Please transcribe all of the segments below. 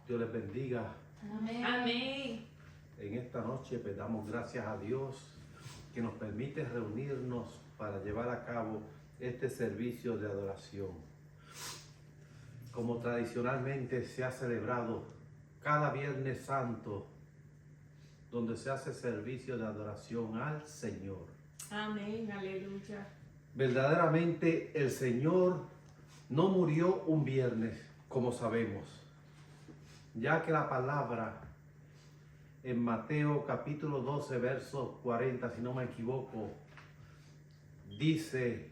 Dios les bendiga. Amén. Amén. En esta noche pues damos gracias a Dios que nos permite reunirnos para llevar a cabo este servicio de adoración. Como tradicionalmente se ha celebrado cada Viernes Santo, donde se hace servicio de adoración al Señor. Amén. Aleluya. Verdaderamente el Señor no murió un viernes, como sabemos, ya que la palabra en Mateo capítulo 12, versos 40, si no me equivoco, dice,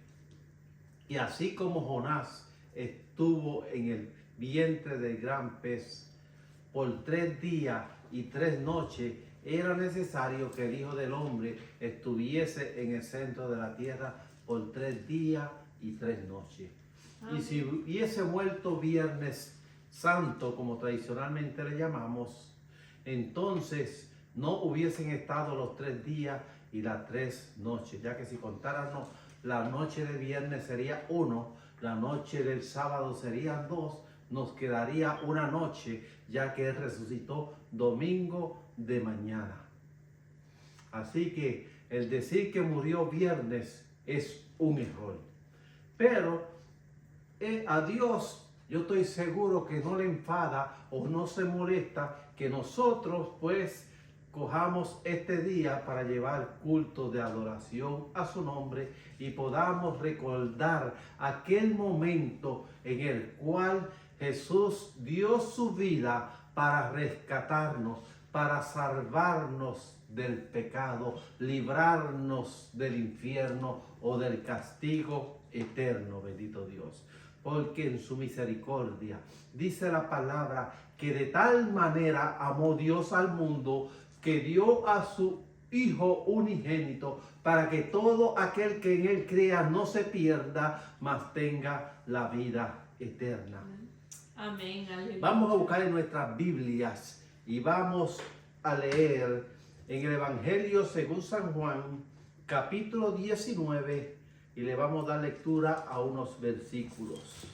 y así como Jonás estuvo en el vientre del gran pez por 3 días y 3 noches, era necesario que el Hijo del Hombre estuviese en el centro de la tierra por 3 días y 3 noches. Amén. Y si hubiese muerto Viernes Santo, como tradicionalmente le llamamos, entonces no hubiesen estado los 3 días y las 3 noches, ya que si contáramos la noche de viernes sería 1, la noche del sábado serían 2, nos quedaría una noche, ya que Él resucitó domingo de mañana. Así que el decir que murió viernes es un error. Pero a Dios yo estoy seguro que no le enfada o no se molesta que nosotros pues cojamos este día para llevar culto de adoración a su nombre y podamos recordar aquel momento en el cual Jesús dio su vida para rescatarnos, para salvarnos del pecado, librarnos del infierno o del castigo eterno, bendito Dios. Porque en su misericordia, dice la palabra, que de tal manera amó Dios al mundo, que dio a su Hijo unigénito, para que todo aquel que en Él crea no se pierda, mas tenga la vida eterna. Amén. Aleluya. Vamos a buscar en nuestras Biblias y vamos a leer en el Evangelio según San Juan, capítulo 19, y le vamos a dar lectura a unos versículos.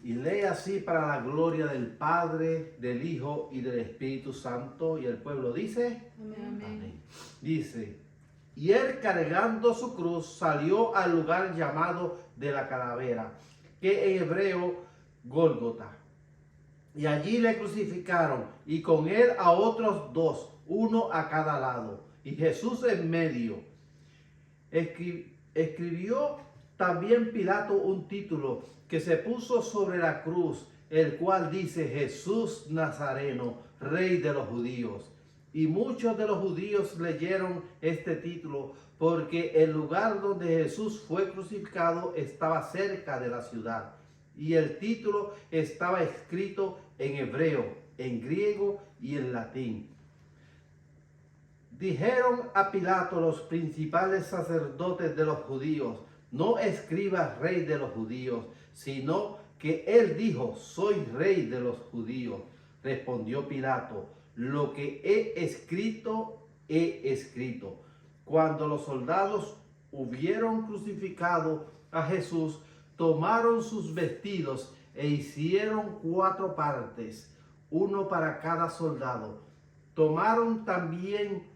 Y lee así para la gloria del Padre, del Hijo y del Espíritu Santo. Y el pueblo dice, Amén. amén. Dice, y él cargando su cruz salió al lugar llamado de la calavera, que en hebreo Gólgota. Y allí le crucificaron, y con él a otros 2, uno a cada lado, y Jesús en medio. Escribió también Pilato un título que se puso sobre la cruz, el cual dice: Jesús Nazareno, Rey de los Judíos. Y muchos de los judíos leyeron este título porque el lugar donde Jesús fue crucificado estaba cerca de la ciudad. Y el título estaba escrito en hebreo, en griego y en latín. Dijeron a Pilato los principales sacerdotes de los judíos: no escribas rey de los judíos, sino que él dijo: soy rey de los judíos. Respondió Pilato: lo que he escrito. Cuando los soldados hubieron crucificado a Jesús, tomaron sus vestidos e hicieron 4 partes, uno para cada soldado. Tomaron también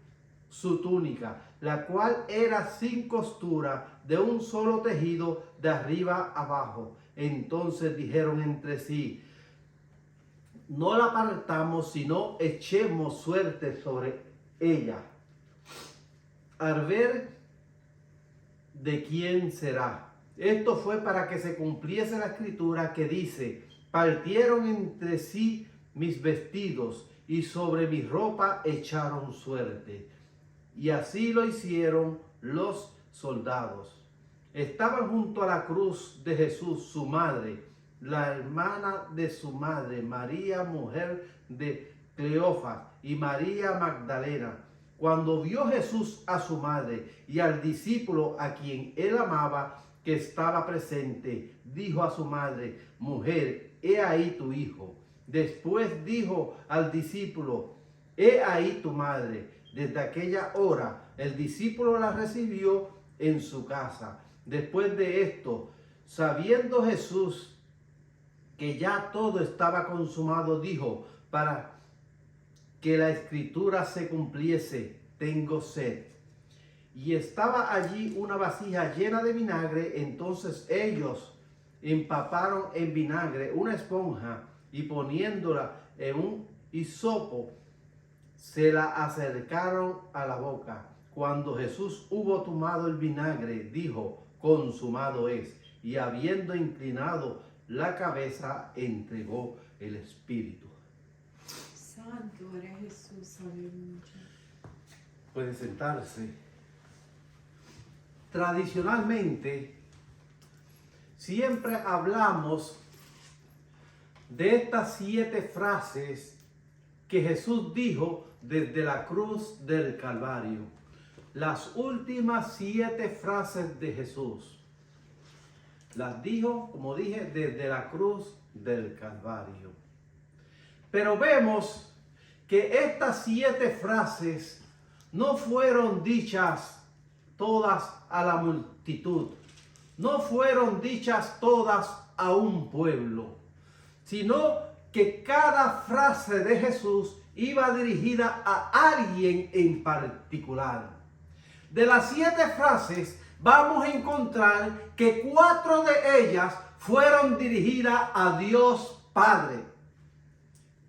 su túnica, la cual era sin costura, de un solo tejido, de arriba abajo. Entonces dijeron entre sí: no la partamos, sino echemos suerte sobre ella, al ver de quién será. Esto fue para que se cumpliese la escritura que dice: partieron entre sí mis vestidos, y sobre mi ropa echaron suerte. Y así lo hicieron los soldados. Estaban junto a la cruz de Jesús su madre, la hermana de su madre, María, mujer de Cleofas, y María Magdalena. Cuando vio Jesús a su madre y al discípulo a quien él amaba, que estaba presente, dijo a su madre: mujer, he ahí tu hijo. Después dijo al discípulo: he ahí tu madre. Desde aquella hora el discípulo la recibió en su casa. Después de esto, sabiendo Jesús que ya todo estaba consumado, dijo, para que la escritura se cumpliese, tengo sed. Y estaba allí una vasija llena de vinagre. Entonces ellos empaparon en vinagre una esponja y poniéndola en un hisopo, se la acercaron a la boca. Cuando Jesús hubo tomado el vinagre, dijo, consumado es. Y habiendo inclinado la cabeza, entregó el espíritu. Santo eres Jesús, aleluya. Puede sentarse. Tradicionalmente, siempre hablamos de estas 7 frases que Jesús dijo desde la cruz del Calvario. Las últimas 7 frases de Jesús. Las dijo, como dije, desde la cruz del Calvario. Pero vemos que estas 7 frases no fueron dichas todas a la multitud. No fueron dichas todas a un pueblo, sino que cada frase de Jesús iba dirigida a alguien en particular. De las 7 frases vamos a encontrar que 4 de ellas fueron dirigidas a Dios Padre.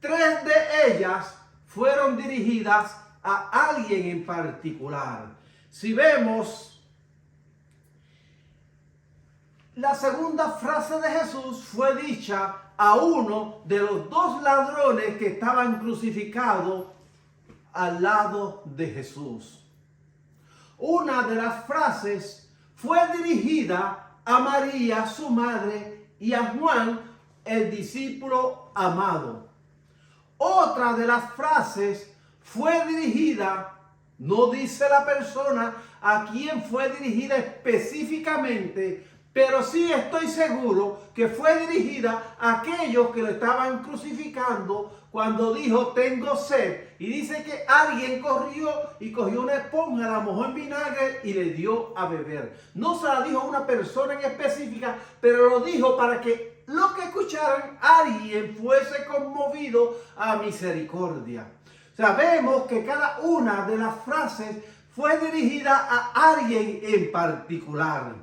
3 de ellas fueron dirigidas a alguien en particular. Si vemos, la segunda frase de Jesús fue dicha a uno de los 2 ladrones que estaban crucificados al lado de Jesús. Una de las frases fue dirigida a María, su madre, y a Juan, el discípulo amado. Otra de las frases fue dirigida, no dice la persona a quien fue dirigida específicamente, pero sí estoy seguro que fue dirigida a aquellos que lo estaban crucificando cuando dijo, tengo sed. Y dice que alguien corrió y cogió una esponja, la mojó en vinagre y le dio a beber. No se la dijo a una persona en específica, pero lo dijo para que los que escucharan, alguien fuese conmovido a misericordia. Sabemos que cada una de las frases fue dirigida a alguien en particular.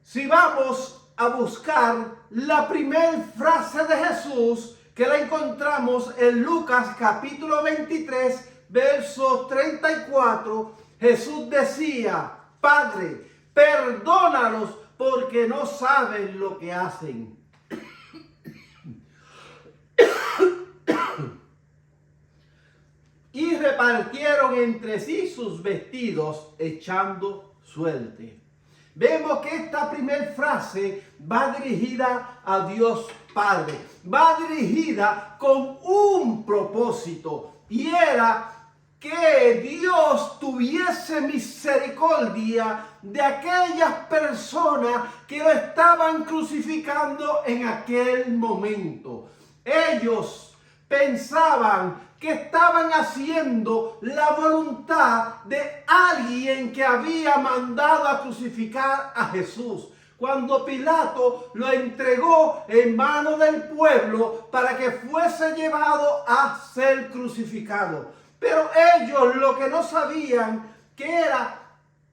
Si vamos a buscar la primera frase de Jesús, que la encontramos en Lucas capítulo 23, verso 34, Jesús decía, Padre, perdónalos porque no saben lo que hacen. Y repartieron entre sí sus vestidos, echando suerte. Vemos que esta primera frase va dirigida a Dios Padre. Va dirigida con un propósito. Y era que Dios tuviese misericordia de aquellas personas que lo estaban crucificando en aquel momento. Ellos pensaban que estaban haciendo la voluntad de alguien que había mandado a crucificar a Jesús. Cuando Pilato lo entregó en manos del pueblo para que fuese llevado a ser crucificado. Pero ellos lo que no sabían que era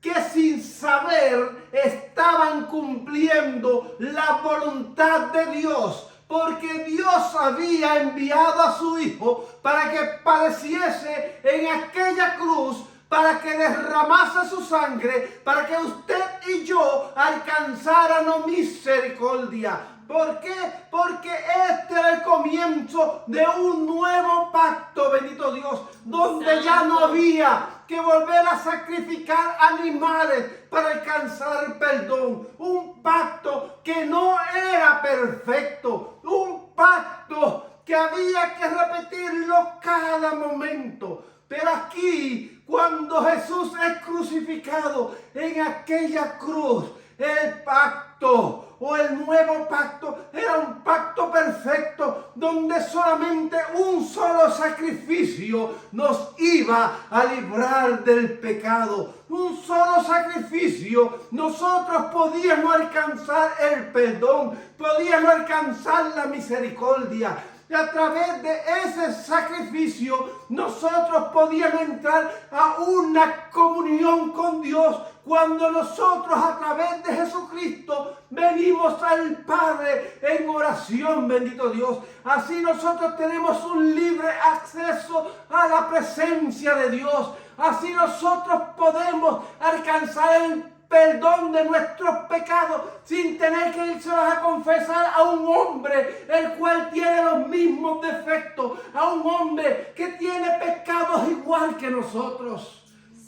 que sin saber estaban cumpliendo la voluntad de Dios. Porque Dios había enviado a su Hijo para que padeciese en aquella cruz, para que derramase su sangre, para que usted y yo alcanzáramos misericordia. ¿Por qué? Porque este era el comienzo de un nuevo pacto, bendito Dios, donde ya no había que volver a sacrificar animales para alcanzar perdón. Un pacto que no era perfecto, un pacto que había que repetirlo cada momento. Pero aquí, cuando Jesús es crucificado en aquella cruz, El pacto o el nuevo pacto era un pacto perfecto donde solamente un solo sacrificio nos iba a librar del pecado. Un solo sacrificio nosotros podíamos alcanzar el perdón, podíamos alcanzar la misericordia. Y a través de ese sacrificio nosotros podíamos entrar a una comunión con Dios cuando nosotros a través de Jesucristo venimos al Padre en oración, bendito Dios. Así nosotros tenemos un libre acceso a la presencia de Dios. Así nosotros podemos alcanzar el perdón de nuestros pecados sin tener que irse a confesar a un hombre el cual tiene los mismos defectos, a un hombre que tiene pecados igual que nosotros.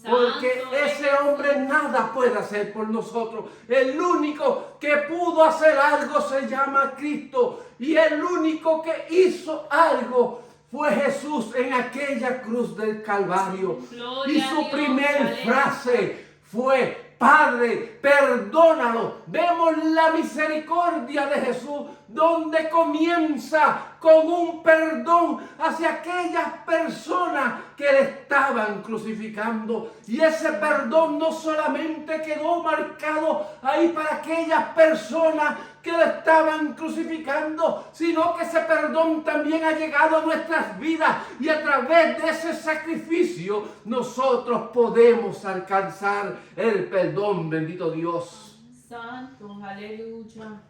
Porque ese hombre nada puede hacer por nosotros. El único que pudo hacer algo se llama Cristo. Y el único que hizo algo fue Jesús en aquella cruz del Calvario. Y su primer frase fue: Padre, perdónalo. Vemos la misericordia de Jesús, donde comienza con un perdón hacia aquellas personas que le estaban crucificando. Y ese perdón no solamente quedó marcado ahí para aquellas personas que le estaban crucificando, sino que ese perdón también ha llegado a nuestras vidas, y a través de ese sacrificio nosotros podemos alcanzar el perdón, bendito Dios. Santo, aleluya.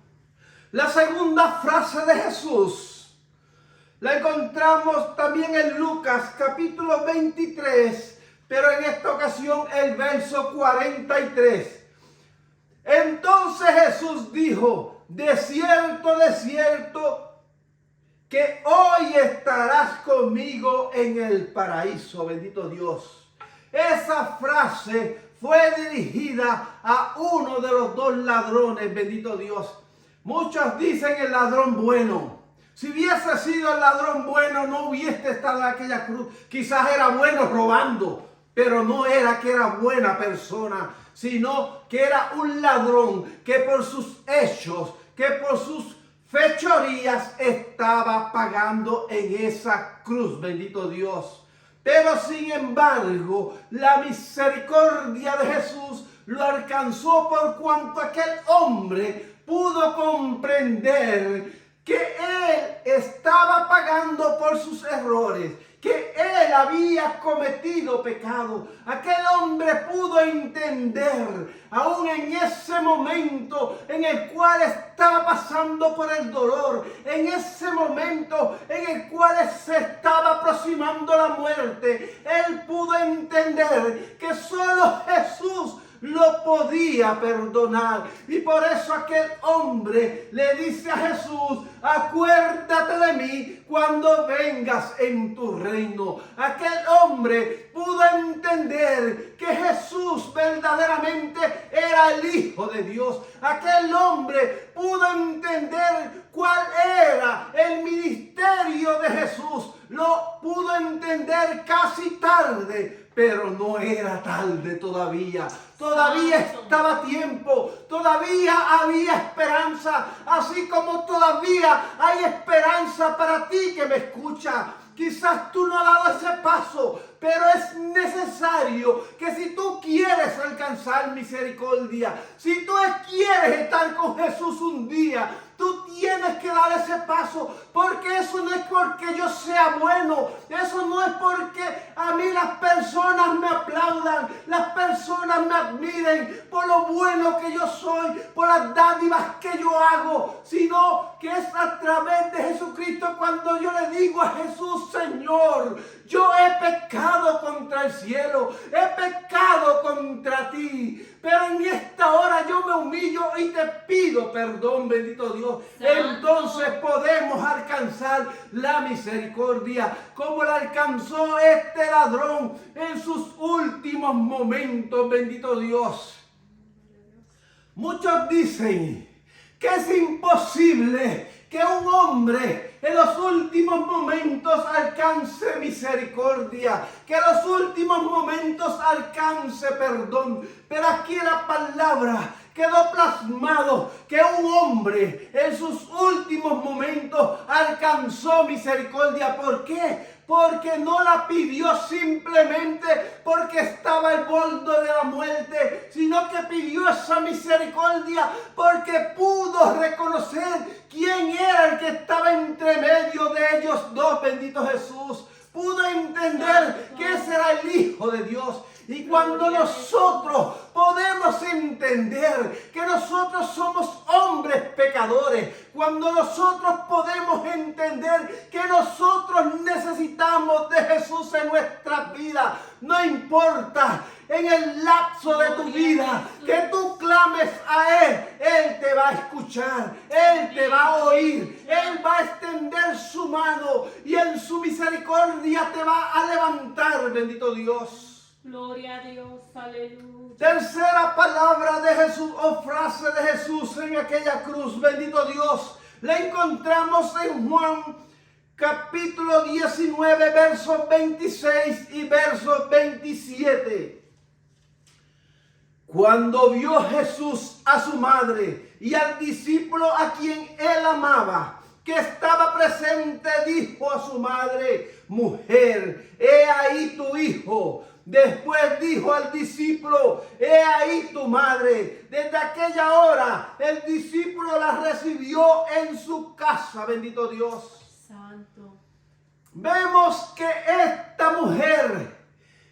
La segunda frase de Jesús la encontramos también en Lucas capítulo 23, pero en esta ocasión el verso 43. Entonces Jesús dijo: de cierto, que hoy estarás conmigo en el paraíso, bendito Dios. Esa frase fue dirigida a uno de los dos ladrones, bendito Dios. Muchos dicen el ladrón bueno. Si hubiese sido el ladrón bueno, no hubiese estado en aquella cruz. Quizás era bueno robando, pero no era que era buena persona, sino que era un ladrón que por sus hechos, que por sus fechorías estaba pagando en esa cruz, bendito Dios. Pero sin embargo, la misericordia de Jesús lo alcanzó por cuanto aquel hombre pudo comprender que él estaba pagando por sus errores, que él había cometido pecado. Aquel hombre pudo entender, aún en ese momento en el cual estaba pasando por el dolor, en ese momento en el cual se estaba aproximando la muerte, él pudo entender que solo Jesús lo podía perdonar. Y por eso aquel hombre le dice a Jesús: acuérdate de mí cuando vengas en tu reino. Aquel hombre pudo entender que Jesús verdaderamente era el Hijo de Dios. Aquel hombre pudo entender cuál era el ministerio de Jesús. Lo pudo entender casi tarde, pero no era tarde todavía. Todavía estaba a tiempo, todavía había esperanza, así como todavía hay esperanza para ti que me escucha. Quizás tú no has dado ese paso, pero es necesario que si tú quieres alcanzar misericordia, si tú quieres estar con Jesús un día, tú tienes que dar ese paso, porque eso no es porque yo sea bueno, eso no es porque a mí las personas me aplaudan, las personas me admiren por lo bueno que yo soy, por las dádivas que yo hago, sino que es a través de Jesucristo cuando yo le digo a Jesús: Señor, yo he pecado contra el cielo, he pecado contra ti, pero en esta hora yo me humillo y te pido perdón, bendito Dios. Entonces podemos alcanzar la misericordia como la alcanzó este ladrón en sus últimos momentos, bendito Dios. Muchos dicen que es imposible que un hombre en los últimos momentos alcance misericordia, que en los últimos momentos alcance perdón. Pero aquí la palabra quedó plasmado que un hombre en sus últimos momentos alcanzó misericordia. ¿Por qué? Porque no la pidió simplemente porque estaba al borde de la muerte, sino que pidió esa misericordia porque pudo reconocer quién era el que estaba entre medio de ellos dos, bendito Jesús. Pudo entender que ese era el Hijo de Dios. Y cuando nosotros podemos entender que nosotros somos hombres pecadores, cuando nosotros podemos entender que nosotros necesitamos de Jesús en nuestra vida, no importa en el lapso de tu vida que tú clames a Él te va a escuchar, Él te va a oír, Él va a extender su mano y en su misericordia te va a levantar, bendito Dios. Gloria a Dios, aleluya. Tercera palabra de Jesús o frase de Jesús en aquella cruz, bendito Dios, la encontramos en Juan capítulo 19, versos 26 y versos 27. Cuando vio Jesús a su madre y al discípulo a quien él amaba, que estaba presente, dijo a su madre: mujer, he ahí tu hijo. Después dijo al discípulo: he ahí tu madre. Desde aquella hora el discípulo la recibió en su casa, bendito Dios. Santo. Vemos que esta mujer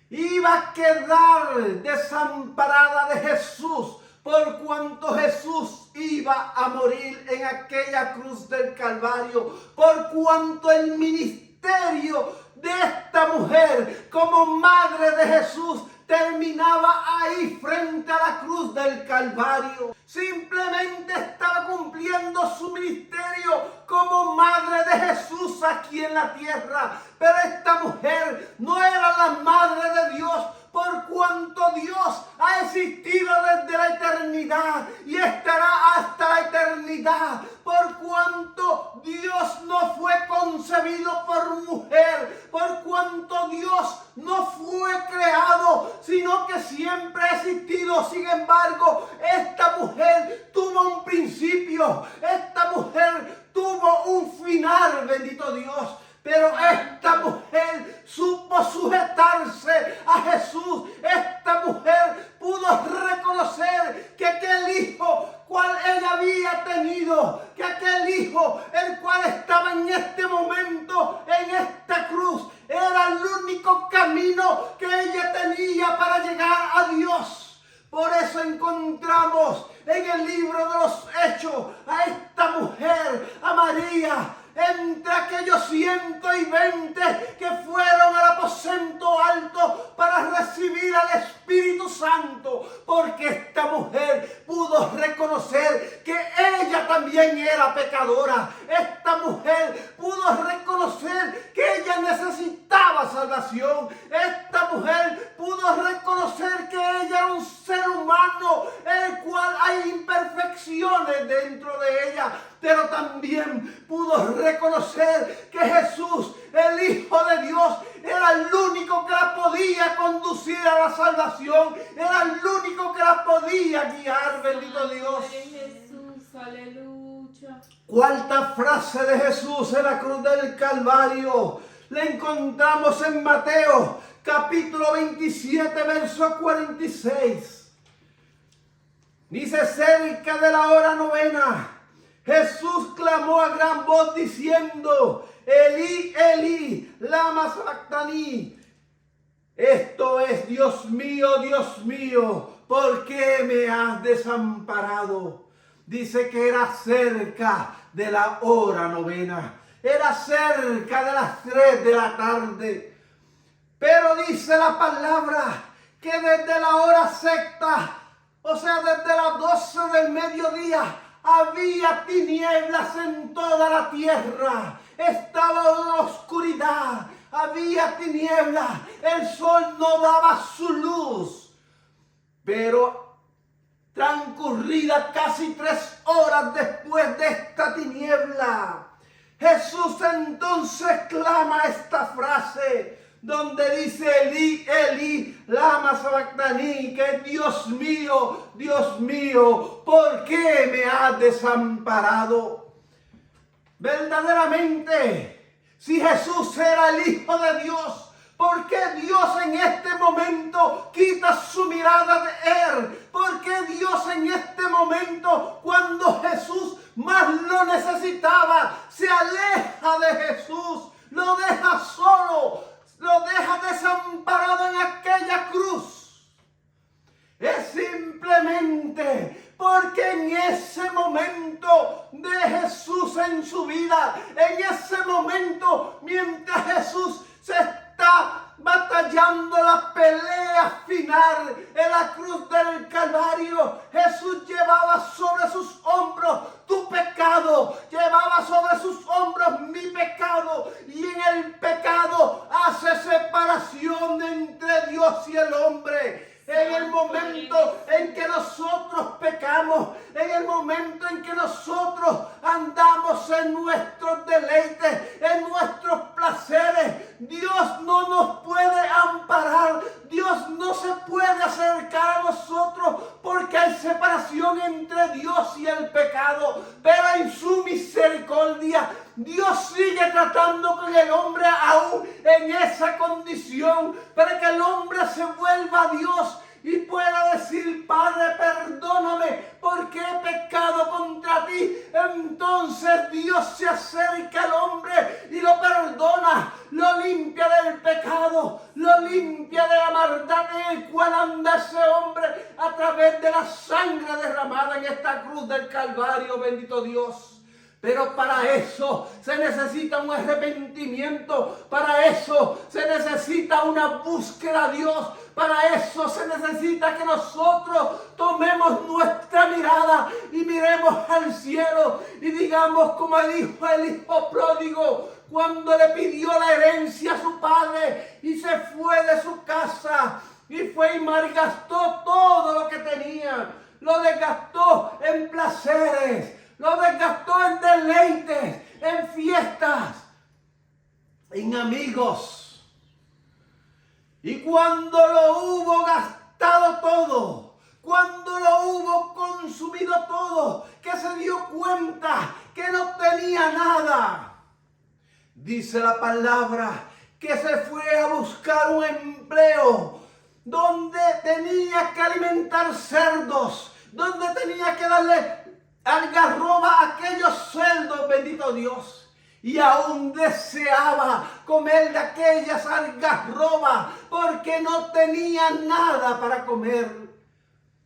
iba a quedar desamparada de Jesús, por cuanto Jesús iba a morir en aquella cruz del Calvario, por cuanto el ministerio de esta mujer como madre de Jesús terminaba ahí frente a la cruz del Calvario. Simplemente estaba cumpliendo su ministerio como madre de Jesús aquí en la tierra. Pero esta mujer no era la madre de Dios, por cuanto Dios ha existido desde la eternidad y estará hasta la eternidad, por cuanto Dios no fue concebido por mujer, por cuanto Dios no fue creado, sino que siempre ha existido. Sin embargo, esta mujer tuvo un principio, esta mujer tuvo un final, bendito Dios. Pero esta mujer supo sujetarse a Jesús. Esta mujer pudo reconocer que aquel hijo cual ella había tenido, que aquel hijo el cual estaba en este momento en esta cruz, era el único camino que ella tenía para llegar a Dios. Por eso encontramos en el libro de los Hechos a esta mujer, a María, entre aquellos 120 que fueron al aposento alto para recibir al Espíritu Santo, porque esta mujer pudo reconocer que ella también era pecadora. Esta mujer pudo reconocer que ella necesitaba salvación. Esta mujer pudo reconocer que ella era un ser humano, el cual hay imperfecciones dentro de ella, pero también pudo reconocer que Jesús, el Hijo de Dios, era el único que la podía conducir a la salvación, era el único que la podía guiar, bendito Dios. Jesús, aleluya. Cuarta frase de Jesús en la cruz del Calvario la encontramos en Mateo capítulo 27, verso 46. Dice: cerca de la hora novena, Jesús clamó a gran voz diciendo: Elí, Elí, lama sabactani. Esto es: Dios mío, ¿por qué me has desamparado? Dice que era cerca de la hora novena. Era cerca de las 3 de la tarde. Pero dice la palabra que desde la hora sexta, o sea, desde las 12 del mediodía, había tinieblas en toda la tierra. Estaba la oscuridad, había tinieblas. El sol no daba su luz. Pero transcurridas casi 3 horas después de esta tiniebla, Jesús entonces clama esta frase: donde dice Eli, Eli, lama sabactani, que Dios mío, ¿por qué me has desamparado? Verdaderamente, si Jesús era el Hijo de Dios, ¿por qué Dios en este momento quita su mirada de Él? ¿Por qué Dios en este momento, cuando Jesús más lo necesitaba, se aleja de Jesús, lo deja solo, lo deja desamparado en aquella cruz? Es simplemente porque en ese momento de Jesús en su vida, en ese momento mientras Jesús se está batallando la pelea final en la cruz del Calvario, Jesús llevaba sobre sus hombros tu pecado, llevaba sobre sus hombros mi pecado, y en el pecado hace separación entre Dios y el hombre. En el momento en que nosotros pecamos, en el momento en que nosotros andamos en nuestros deleites, en nuestros placeres, Dios no nos puede amparar, Dios no se puede acercar a nosotros porque hay separación entre Dios y el pecado. Pero en su misericordia, Dios sigue tratando con el hombre aún en esa condición, para que el hombre se vuelva a Dios y pueda decir: Padre, perdóname porque he pecado contra ti. Entonces Dios se acerca al hombre y lo perdona, lo limpia del pecado, lo limpia de la maldad en el cual anda ese hombre a través de la sangre derramada en esta cruz del Calvario. Bendito Dios. Pero para eso se necesita un arrepentimiento, para eso se necesita una búsqueda a Dios, para eso se necesita que nosotros tomemos nuestra mirada y miremos al cielo y digamos como dijo el hijo pródigo cuando le pidió la herencia a su padre y se fue de su casa y fue y malgastó todo lo que tenía, lo desgastó en placeres, lo desgastó en deleites, en fiestas, en amigos. Y cuando lo hubo gastado todo, cuando lo hubo consumido todo, que se dio cuenta que no tenía nada, dice la palabra que se fue a buscar un empleo donde tenía que alimentar cerdos, donde tenía que darle algarroba a aquellos cerdos, bendito Dios, y aún deseaba comer de aquellas algarrobas porque no tenía nada para comer.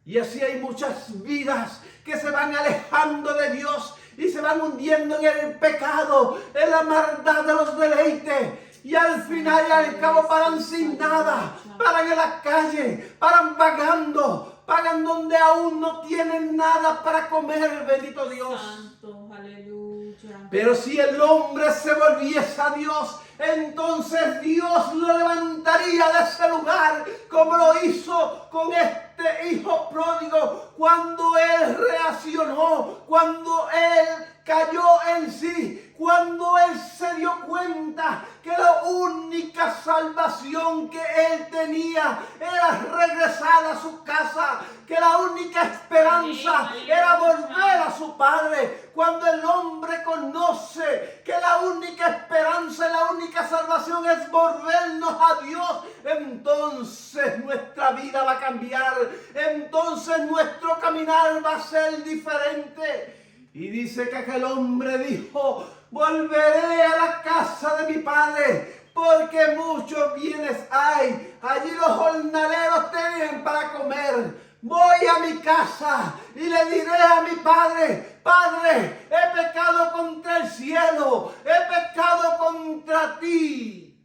Y así hay muchas vidas que se van alejando de Dios y se van hundiendo en el pecado, en la maldad de los deleites, y al final y al cabo paran sin nada, paran en la calle, paran vagando, pagan donde aún no tienen nada para comer, bendito Dios. Santo, aleluya. Pero si el hombre se volviese a Dios, entonces Dios lo levantaría de ese lugar, como lo hizo con este hijo pródigo, cuando él reaccionó, cuando él cayó en sí, cuando él se dio cuenta que la única salvación que él tenía era regresar a su casa, que la única esperanza era volver a su padre. Cuando el hombre conoce que la única esperanza y la única salvación es volvernos a Dios, entonces nuestra vida va a cambiar, entonces nuestro caminar va a ser diferente. Y dice que aquel hombre dijo: volveré a la casa de mi padre, porque muchos bienes hay. Allí los jornaleros tienen para comer. Voy a mi casa y le diré a mi padre: Padre, he pecado contra el cielo, he pecado contra ti.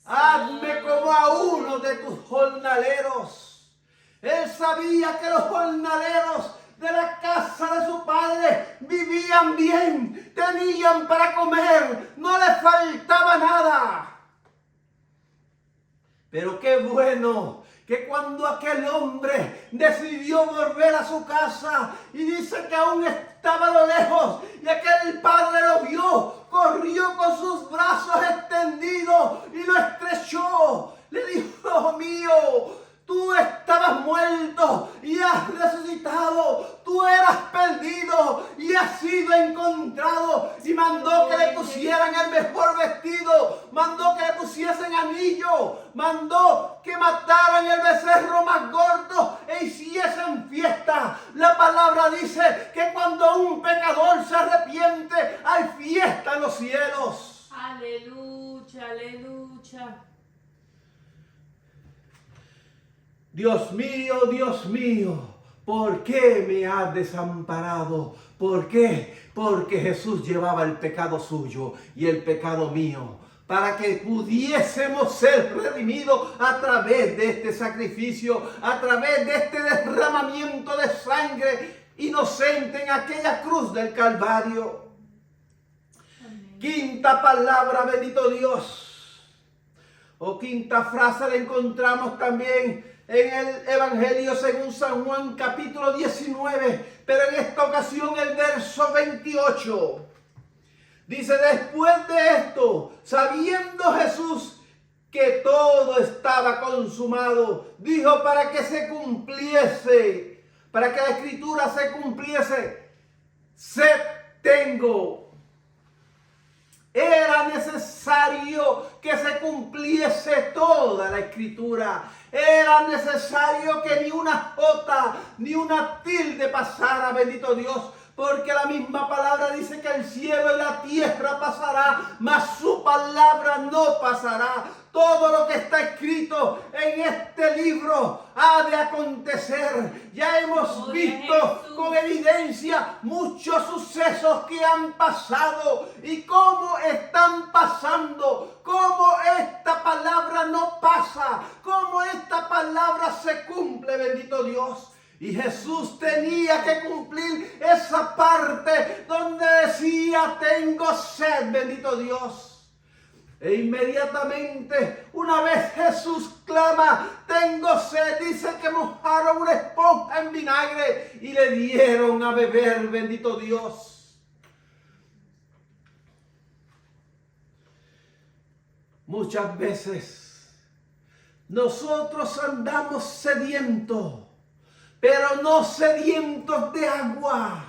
Hazme como a uno de tus jornaleros. Él sabía que los jornaleros de la casa de su padre vivían bien, tenían para comer, no les faltaba nada. Pero qué bueno que cuando aquel hombre decidió volver a su casa y dice que aún estaba a lo lejos y aquel padre lo vio, corrió con sus brazos extendidos y lo estrechó. Le dijo: hijo mío, tú estabas muerto y has resucitado. Tú eras perdido y has sido encontrado. Y mandó que le pusieran el mejor vestido. Mandó que le pusiesen anillo. Mandó que mataran el becerro más gordo e hiciesen fiesta. La palabra dice que cuando un pecador se arrepiente, hay fiesta en los cielos. Aleluya, aleluya. Dios mío, ¿por qué me has desamparado? ¿Por qué? Porque Jesús llevaba el pecado suyo y el pecado mío, para que pudiésemos ser redimidos a través de este sacrificio, a través de este derramamiento de sangre inocente en aquella cruz del Calvario. Amén. Quinta palabra, bendito Dios. O quinta frase la encontramos también en el Evangelio según San Juan capítulo 19, pero en esta ocasión el verso 28. Dice: después de esto, sabiendo Jesús que todo estaba consumado, dijo para que se cumpliese, para que la escritura se cumpliese: sed tengo. Era necesario que se cumpliese toda la escritura. Era necesario que ni una jota ni una tilde pasara, bendito Dios. Porque la misma palabra dice que el cielo y la tierra pasará, mas su palabra no pasará. Todo lo que está escrito en este libro ha de acontecer. Ya hemos visto con evidencia muchos sucesos que han pasado y cómo están pasando, cómo esta palabra no pasa, cómo esta palabra se cumple, bendito Dios. Y Jesús tenía que cumplir esa parte donde decía: tengo sed, bendito Dios. E inmediatamente, una vez Jesús clama: tengo sed, dice que mojaron una esponja en vinagre y le dieron a beber, bendito Dios. Muchas veces nosotros andamos sedientos, pero no sedientos de agua,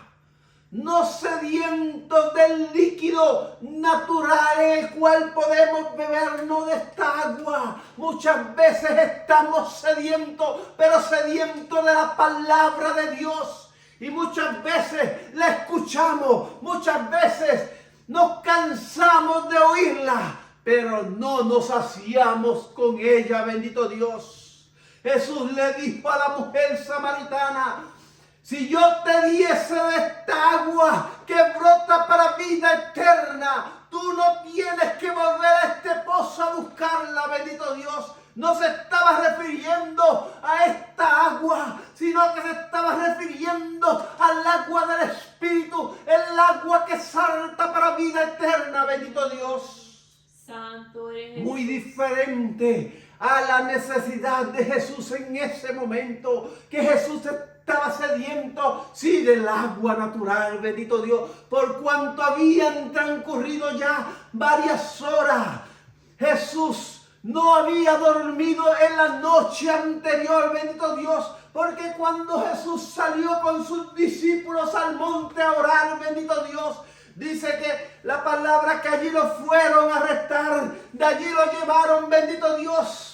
no sedientos del líquido natural en el cual podemos bebernos de esta agua. Muchas veces estamos sedientos, pero sedientos de la palabra de Dios. Y muchas veces la escuchamos, muchas veces nos cansamos de oírla, pero no nos saciamos con ella, bendito Dios. Jesús le dijo a la mujer samaritana: si yo te diese de esta agua que brota para vida eterna, tú no tienes que volver a este pozo a buscarla, bendito Dios. No se estaba refiriendo a esta agua, sino que se estaba refiriendo al agua del Espíritu, el agua que salta para vida eterna, bendito Dios. Santo eres. Muy diferente a la necesidad de Jesús en ese momento, que Jesús estaba sediento, sí, del agua natural, bendito Dios, por cuanto habían transcurrido ya varias horas. Jesús no había dormido en la noche anterior, bendito Dios, porque cuando Jesús salió con sus discípulos al monte a orar, bendito Dios, dice que la palabra que allí lo fueron a arrestar, de allí lo llevaron, bendito Dios,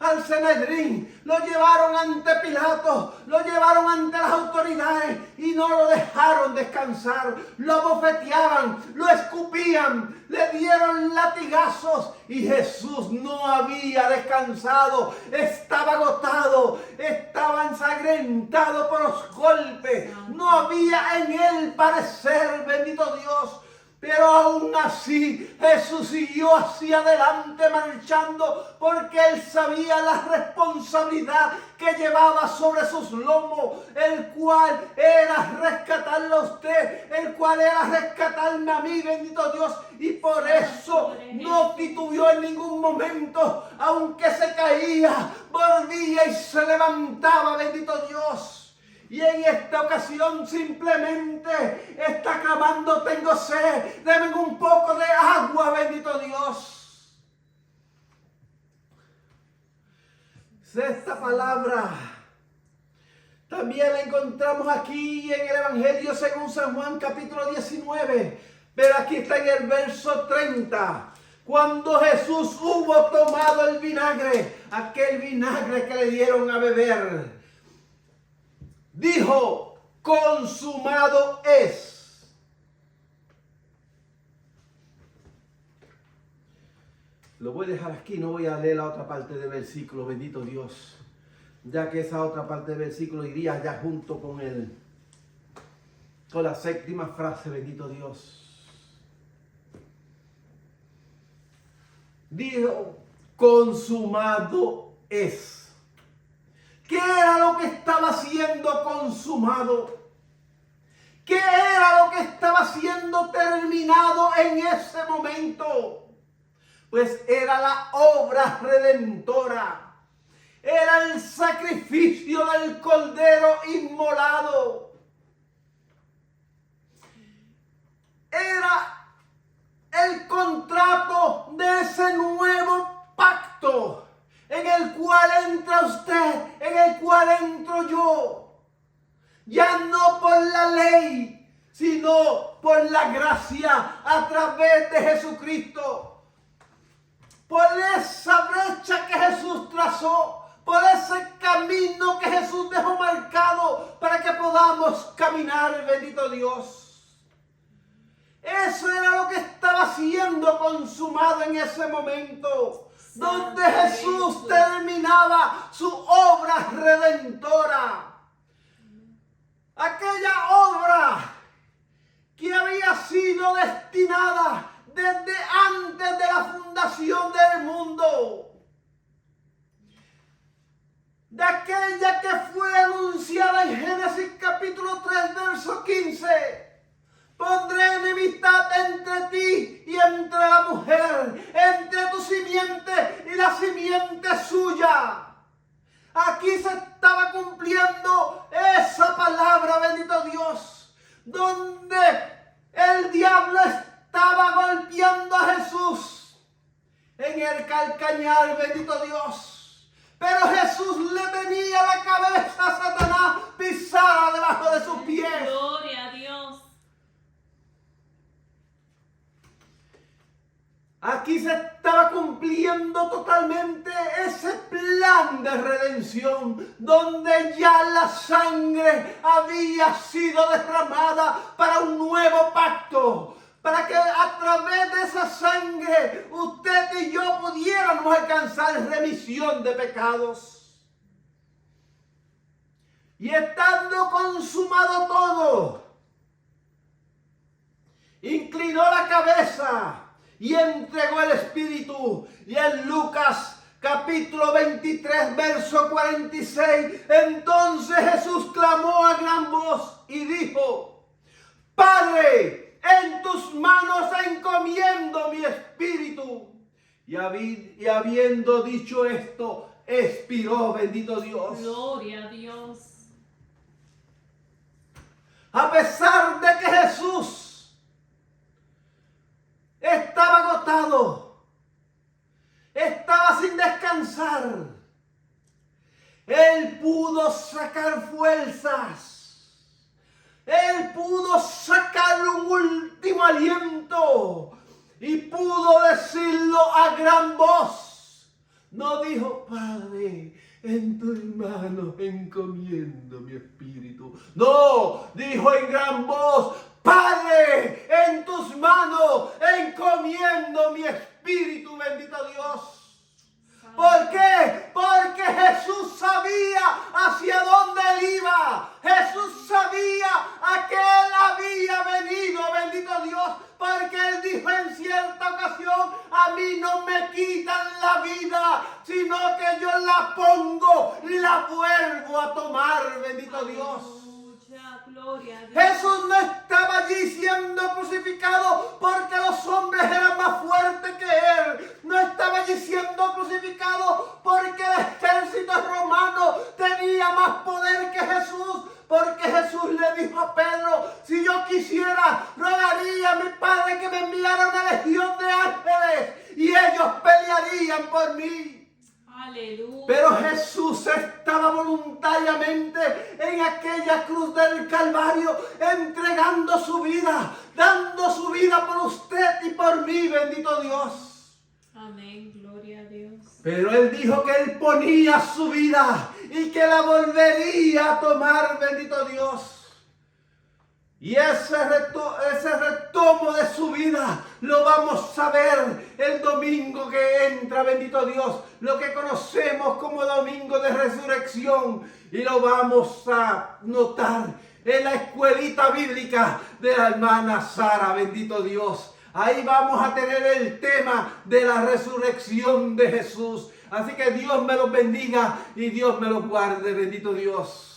al Sanedrín, lo llevaron ante Pilato, lo llevaron ante las autoridades y no lo dejaron descansar. Lo abofeteaban, lo escupían, le dieron latigazos y Jesús no había descansado. Estaba agotado, estaba ensangrentado por los golpes. No había en él parecer, bendito Dios. Pero aún así Jesús siguió hacia adelante marchando porque él sabía la responsabilidad que llevaba sobre sus lomos, el cual era rescatarlo a usted, el cual era rescatarme a mí, bendito Dios. Y por eso no titubeó en ningún momento, aunque se caía, volvía y se levantaba, bendito Dios. Y en esta ocasión simplemente está clamando: tengo sed, denme un poco de agua, bendito Dios. Esta palabra también la encontramos aquí en el Evangelio según San Juan capítulo 19. Pero aquí está en el verso 30. Cuando Jesús hubo tomado el vinagre, aquel vinagre que le dieron a beber, dijo: consumado es. Lo voy a dejar aquí, no voy a leer la otra parte del versículo, bendito Dios, ya que esa otra parte del versículo iría ya junto con la séptima frase, bendito Dios. Dijo: consumado es. ¿Qué era lo que estaba siendo consumado? ¿Qué era lo que estaba siendo terminado en ese momento? Pues era la obra redentora. Era el sacrificio del Cordero inmolado. Era el contrato de ese nuevo pacto en el cual entra usted, en el cual entro yo. Ya no por la ley, sino por la gracia a través de Jesucristo. Por esa brecha que Jesús trazó, por ese camino que Jesús dejó marcado para que podamos caminar, bendito Dios. Eso era lo que estaba siendo consumado en ese momento, donde Jesús terminaba su obra redentora. Aquella obra que había sido destinada desde antes de la fundación del mundo. De aquella que fue anunciada en Génesis capítulo 3, verso 15. Pondré enemistad entre ti y entre la mujer, entre tu simiente y la simiente suya. Aquí se estaba cumpliendo esa palabra, bendito Dios, donde el diablo estaba golpeando a Jesús en el calcañar, bendito Dios. Pero Jesús le tenía la cabeza a Satanás pisada debajo de sus pies. Gloria a Dios. Aquí se estaba cumpliendo totalmente ese plan de redención, donde ya la sangre había sido derramada para un nuevo pacto, para que a través de esa sangre usted y yo pudiéramos alcanzar remisión de pecados. Y estando consumado todo, inclinó la cabeza y entregó el Espíritu. Y en Lucas capítulo 23, verso 46, entonces Jesús clamó a gran voz y dijo: Padre, en tus manos encomiendo mi espíritu. Y habiendo dicho esto, expiró, bendito Dios. Gloria a Dios. A pesar de que Jesús estaba agotado, estaba sin descansar, Él pudo sacar fuerzas, Él pudo sacar un último aliento y pudo decirlo a gran voz. No dijo: Padre, en tus manos encomiendo mi espíritu. No, dijo en gran voz: Padre, en tus manos encomiendo mi espíritu, bendito Dios. ¿Por qué? Porque Jesús sabía hacia dónde él iba. Jesús sabía a qué él había venido, bendito Dios. Porque a mí no me quitan la vida, sino que yo la pongo y la vuelvo a tomar, bendito Dios. Aleluya, gloria a Dios. Jesús no estaba allí siendo crucificado porque los hombres eran más fuertes que él. No estaba allí siendo crucificado porque el ejército romano tenía más poder que Jesús. Porque Jesús le dijo a Pedro, si yo quisiera, rogaría a mi Padre que me enviara una legión de ángeles y ellos pelearían por mí. Aleluya. Pero Jesús estaba voluntariamente en aquella cruz del Calvario, entregando su vida, dando su vida por usted y por mí, bendito Dios. Amén, gloria a Dios. Pero Él dijo que Él ponía su vida y que la volvería a tomar, bendito Dios. Y ese retomo de su vida lo vamos a ver el domingo que entra, bendito Dios. Lo que conocemos como domingo de resurrección. Y lo vamos a notar en la escuelita bíblica de la hermana Sara, bendito Dios. Ahí vamos a tener el tema de la resurrección de Jesús. Así que Dios me los bendiga y Dios me los guarde, bendito Dios.